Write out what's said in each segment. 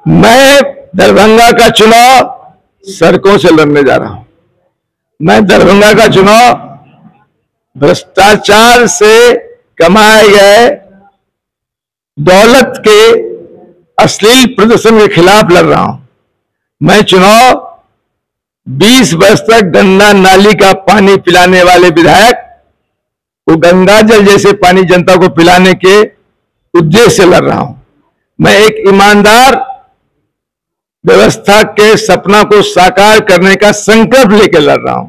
मैं दरभंगा का चुनाव सड़कों से लड़ने जा रहा हूं। मैं दरभंगा का चुनाव भ्रष्टाचार से कमाए गए दौलत के अश्लील प्रदर्शन के खिलाफ लड़ रहा हूं। मैं चुनाव 20 वर्ष तक गंगा नाली का पानी पिलाने वाले विधायक को गंगा जल जैसे पानी जनता को पिलाने के उद्देश्य से लड़ रहा हूं। मैं एक ईमानदार व्यवस्था के सपना को साकार करने का संकल्प लेकर लड़ रहा हूं।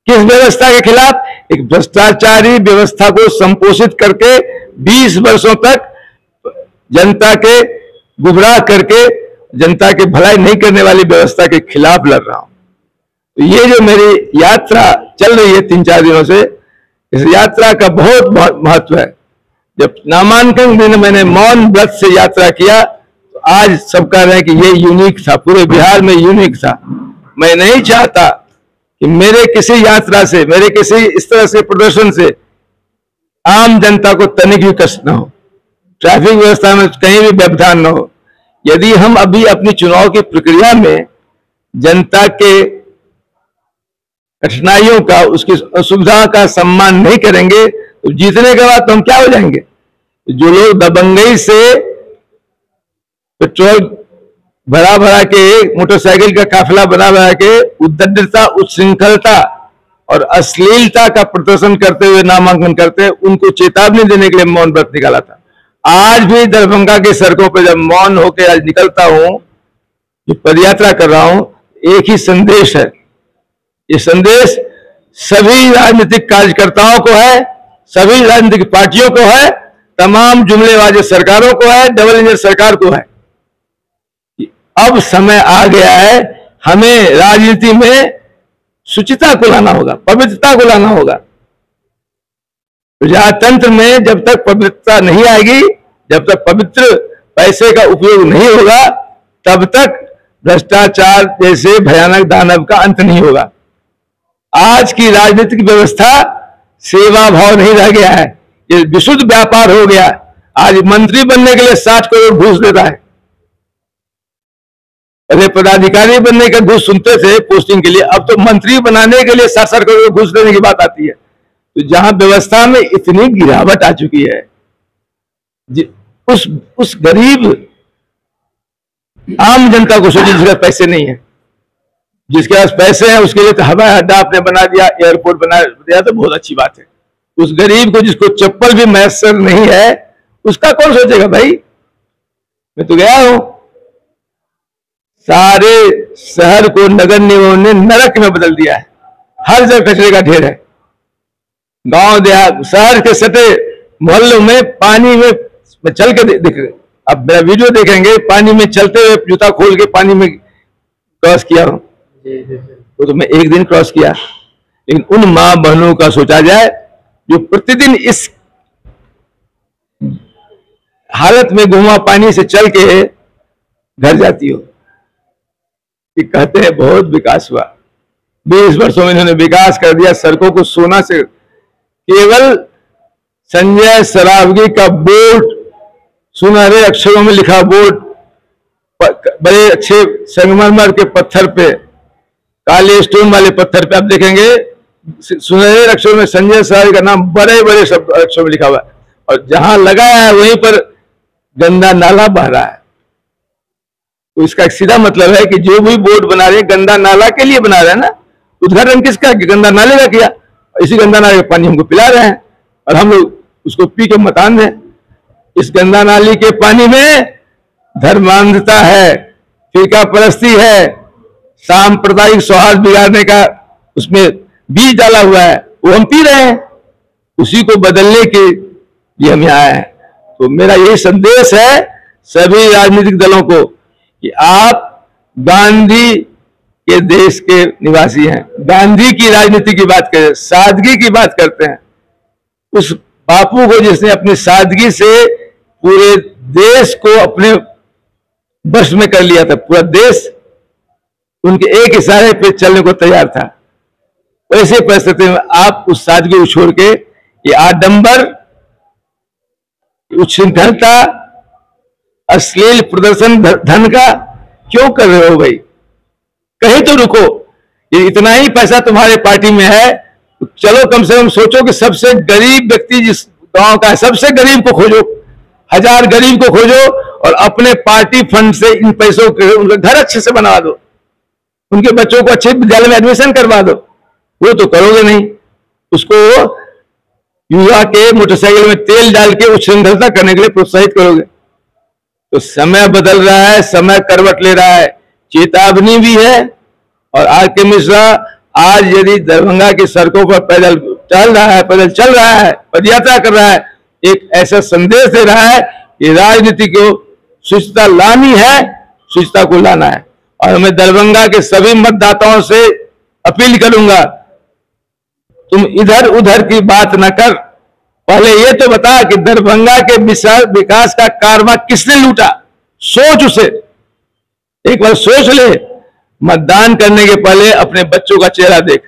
किस व्यवस्था के खिलाफ? एक भ्रष्टाचारी व्यवस्था को संपोषित करके 20 वर्षों तक जनता के गुमराह करके जनता की भलाई नहीं करने वाली व्यवस्था के खिलाफ लड़ रहा हूं। तो ये जो मेरी यात्रा चल रही है 3-4 दिनों से, इस यात्रा का बहुत महत्व है। जब नामांकन दिन मैंने मौन व्रत से यात्रा किया, तो आज सब कह रहे हैं कि ये यूनिक था, पूरे बिहार में यूनिक था। मैं नहीं चाहता कि मेरे किसी यात्रा से, मेरे किसी इस तरह से प्रदर्शन से आम जनता को तनिक भी कष्ट न हो, ट्रैफिक व्यवस्था में कहीं भी व्यवधान न हो। यदि हम अभी अपनी चुनाव की प्रक्रिया में जनता के कठिनाइयों का, उसकी असुविधा का सम्मान नहीं करेंगे, तो जीतने के बाद तो हम क्या हो जाएंगे? जो लोग दबंगई से पेट्रोल भरा भरा के, मोटरसाइकिल का काफिला बना बना के उद्दंडता, उच्छृंखलता और अश्लीलता का प्रदर्शन करते हुए नामांकन करते हैं, उनको चेतावनी देने के लिए मौन व्रत निकाला था। आज भी दरभंगा के सड़कों पर जब मौन होकर आज निकलता हूं, जो पदयात्रा कर रहा हूं, एक ही संदेश है। ये संदेश सभी राजनीतिक कार्यकर्ताओं को है, सभी राजनीतिक पार्टियों को है, तमाम जुमलेबाज सरकारों को है, डबल इंजन सरकार को है। अब समय आ गया है, हमें राजनीति में शुचिता को लाना होगा, पवित्रता को लाना होगा। प्रजातंत्र में जब तक पवित्रता नहीं आएगी, जब तक पवित्र पैसे का उपयोग नहीं होगा, तब तक भ्रष्टाचार जैसे भयानक दानव का अंत नहीं होगा। आज की राजनीतिक व्यवस्था सेवा भाव नहीं रह गया है, ये विशुद्ध व्यापार हो गया। आज मंत्री बनने के लिए 60 करोड़ घूस देता है। पहले पदाधिकारी बनने का घूस सुनते थे पोस्टिंग के लिए, अब तो मंत्री बनाने के लिए 60 करोड़ घूस देने की बात आती है। तो जहां व्यवस्था में इतनी गिरावट आ चुकी है, उस गरीब आम जनता को सोचिए जिसके पास पैसे नहीं है, जिसके पास पैसे हैं उसके लिए तो हवाई अड्डा आपने बना दिया, एयरपोर्ट बना दिया, तो बहुत अच्छी बात है। उस गरीब को जिसको चप्पल भी मैसर नहीं है, उसका कौन सोचेगा भाई? मैं तो गया हूं, सारे शहर को नगर निगम ने नरक में बदल दिया है। हर जगह कचरे का ढेर है। गांव देहात, शहर के सटे मोहल्लों में पानी में चल के देख, अब मेरा वीडियो देखेंगे, पानी में चलते हुए जूता खोल के पानी में क्रॉस किया हूं। वो तो मैं एक दिन क्रॉस किया, लेकिन उन मां बहनों का सोचा जाए जो प्रतिदिन इस हालत में गुमा पानी से चल के घर जाती हो। कि कहते हैं बहुत विकास हुआ, 20 वर्षों में इन्होंने विकास कर दिया, सड़कों को सोना से। केवल संजय सरावगी का बोर्ड, सुनहरे अक्षरों में लिखा बोर्ड, बड़े अच्छे संगमरमर के पत्थर पे, काले स्टोन वाले पत्थर पे आप देखेंगे सुनहरे अक्षरों में संजय सरावगी का नाम बड़े बड़े शब्द अक्षरों में लिखा हुआ है, और जहां लगाया है वहीं पर गंदा नाला बह रहा है। तो इसका एक सीधा मतलब है कि जो भी बोर्ड बना रहे हैं गंदा नाला के लिए बना रहे हैं ना। उद्घाटन किसका? गंदा नाले का किया, इसी गंदा नाले का पानी हमको पिला रहे हैं और हम लोग उसको पी के मतान दें। इस गंदा नाली के पानी में धर्मांधता है, फिरका परस्ती है, सांप्रदायिक सौहार्द बिगाड़ने का उसमें बीज डाला हुआ है, वो हम पी रहे हैं। उसी को बदलने के लिए हम यहाँ आए हैं। तो मेरा यही संदेश है सभी राजनीतिक दलों को कि आप गांधी के देश के निवासी हैं, गांधी की राजनीति की बात करें, सादगी की बात करते हैं। उस बापू को जिसने अपनी सादगी से पूरे देश को अपने वश में कर लिया था, पूरा देश उनके एक इशारे पे चलने को तैयार था। वैसे परिस्थिति में आप उस सादगी को छोड़ के ये आडंबर, उच्छृंखलता अश्लील प्रदर्शन धन का क्यों कर रहे हो भाई? कहीं तो रुको। ये इतना ही पैसा तुम्हारे पार्टी में है, तो चलो कम से कम सोचो कि सबसे गरीब व्यक्ति जिस गांव का है, सबसे गरीब को खोजो, 1000 गरीब को खोजो और अपने पार्टी फंड से इन पैसों के उनका घर अच्छे से बनवा दो, उनके बच्चों को अच्छे विद्यालय में एडमिशन करवा दो। वो तो करोगे नहीं, उसको युवा के मोटरसाइकिल में तेल डाल के उच्छृंखलता करने के लिए प्रोत्साहित करोगे। तो समय बदल रहा है, समय करवट ले रहा है, चेतावनी भी है। और आर के मिश्रा आज यदि दरभंगा की सड़कों पर पैदल चल रहा है, पैदल चल रहा है, पदयात्रा कर रहा है, एक ऐसा संदेश दे रहा है कि राजनीति को शुचिता लानी है, शुचिता को लाना है। और मैं दरभंगा के सभी मतदाताओं से अपील करूंगा, तुम इधर उधर की बात न कर, पहले ये तो बता कि दरभंगा के विकास का कारवा किसने लूटा, सोच उसे, एक बार सोच ले। मतदान करने के पहले अपने बच्चों का चेहरा देख,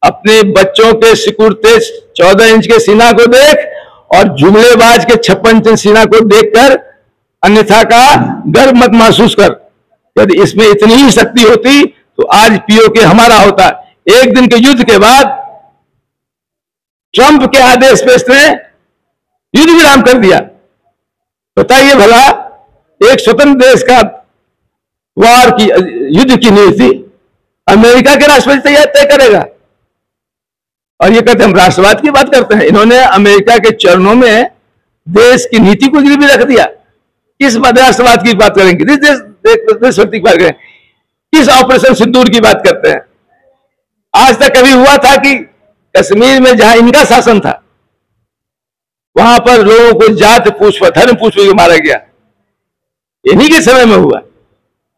अपने बच्चों के सिकुड़ते 14 इंच के सीना को देख और जुमलेबाज के 56 इंच सीना को देखकर अन्यथा का गर्व मत महसूस कर। यदि इसमें इतनी ही शक्ति होती तो आज पीओके हमारा होता। एक दिन के युद्ध के बाद ट्रंप के आदेश पे इसने युद्ध विराम कर दिया। बताइए भला, एक स्वतंत्र देश का वार की युद्ध की नीति अमेरिका के राष्ट्रपति तैयार तय करेगा। और ये कहते हैं हम राष्ट्रवाद की बात करते हैं। इन्होंने अमेरिका के चरणों में देश की नीति को गिरवी रख दिया। किस राष्ट्रवाद की बात करेंगे, देशभक्ति की बात करें, किस ऑपरेशन सिंदूर की बात करते हैं? आज तक कभी हुआ था कि कश्मीर में जहां इनका शासन था वहां पर लोगों को जात पूछ धर्म पूछ के मारा गया? इन्हीं के समय में हुआ,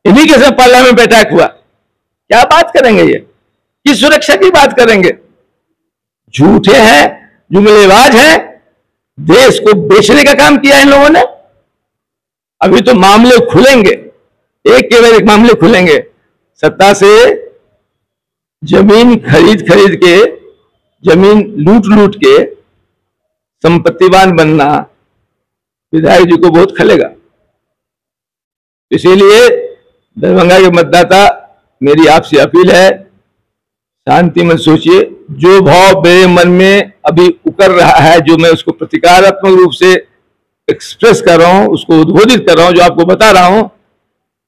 इन्हीं के समय पार्लियामेंट में अटैक हुआ। क्या बात करेंगे ये, किस सुरक्षा की बात करेंगे? झूठे हैं, जुमलेबाज हैं, देश को बेचने का काम किया इन लोगों ने। अभी तो मामले खुलेंगे, एक के बाद एक मामले खुलेंगे। सत्ता से जमीन खरीद खरीद के, जमीन लूट लूट के संपत्तिवान बनना विधायक जी को बहुत खलेगा। इसीलिए दरभंगा के मतदाता, मेरी आपसे अपील है, शांति मन सोचिए। जो भाव मेरे मन में अभी उकर रहा है, जो मैं उसको प्रतिकारात्मक रूप से एक्सप्रेस कर रहा हूं, उसको उद्बोधित कर रहा हूं, जो आपको बता रहा हूं,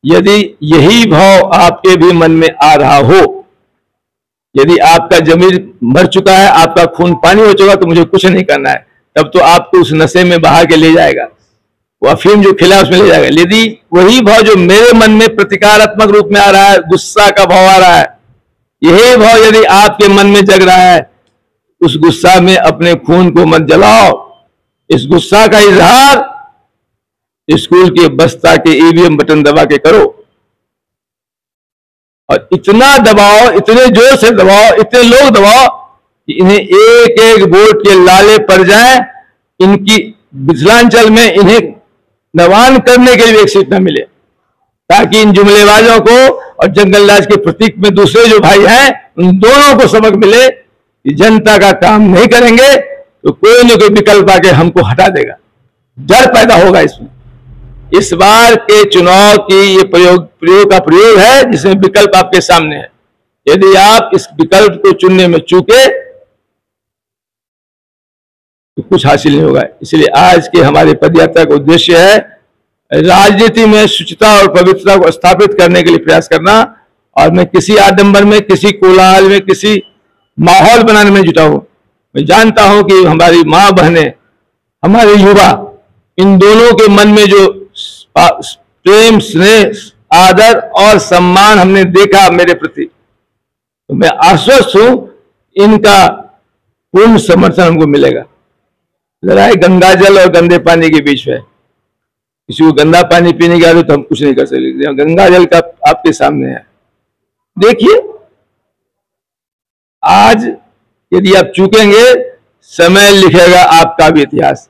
यदि यही भाव आपके भी मन में आ रहा हो, यदि आपका जमीर मर चुका है, आपका खून पानी हो चुका, तो मुझे कुछ नहीं करना है, तब तो आपको उस नशे में बहा के ले जाएगा, वो अफीम जो खिला उसमें ले जाएगा। यदि वही भाव जो मेरे मन में प्रतिकारात्मक रूप में आ रहा है, गुस्सा का भाव आ रहा है, यही भाव यदि आपके मन में जग रहा है, उस गुस्सा में अपने खून को मत जलाओ। इस गुस्सा का इजहार स्कूल के बस्ता के ईवीएम बटन दबा के करो, और इतना दबाओ, इतने जोर से दबाओ, इतने लोग दबाओ कि इन्हें एक एक वोट के लाले पड़ जाएं। इनकी मिथिलांचल में इन्हें नवान करने के लिए एक सीट न मिले, ताकि इन जुमलेबाजों को और जंगलराज के प्रतीक में दूसरे जो भाई हैं, उन दोनों को सबक मिले कि जनता का काम नहीं करेंगे तो कोई न कोई विकल्प आके हमको हटा देगा। डर पैदा होगा इसमें। इस बार के चुनाव की ये प्रयोग का प्रयोग है जिसमें विकल्प आपके सामने है। यदि आप इस विकल्प को चुनने में चूके तो कुछ हासिल नहीं होगा। इसलिए आज के हमारे पदयात्रा का उद्देश्य है राजनीति में शुचिता और पवित्रता को स्थापित करने के लिए प्रयास करना। और मैं किसी आडंबर में, किसी कोलाहल में, किसी माहौल बनाने में जुटा हूं। मैं जानता हूं कि हमारी मां बहनें, हमारे युवा, इन दोनों के मन में जो प्रेम, स्नेह, आदर और सम्मान हमने देखा मेरे प्रति, तो मैं आश्वस्त हूं इनका पूर्ण समर्थन हमको मिलेगा। लड़ाई गंगाजल और गंदे पानी के बीच में। किसी को गंदा पानी पीने की आदत तो हम कुछ नहीं कर सकते। गंगाजल का आपके सामने है। देखिए, आज यदि आप चूकेंगे, समय लिखेगा आपका भी इतिहास।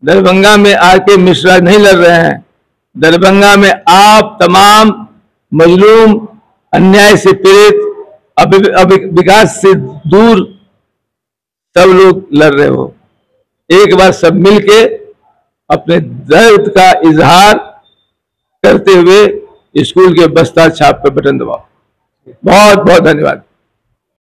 दरभंगा में आके मिश्रा नहीं लड़ रहे हैं। दरभंगा में आप तमाम मजलूम, अन्याय से पीड़ित, विकास से दूर सब लोग लड़ रहे हो। एक बार सब मिलके अपने दर्द का इजहार करते हुए स्कूल के बस्ता छाप पर बटन दबाओ। बहुत बहुत धन्यवाद।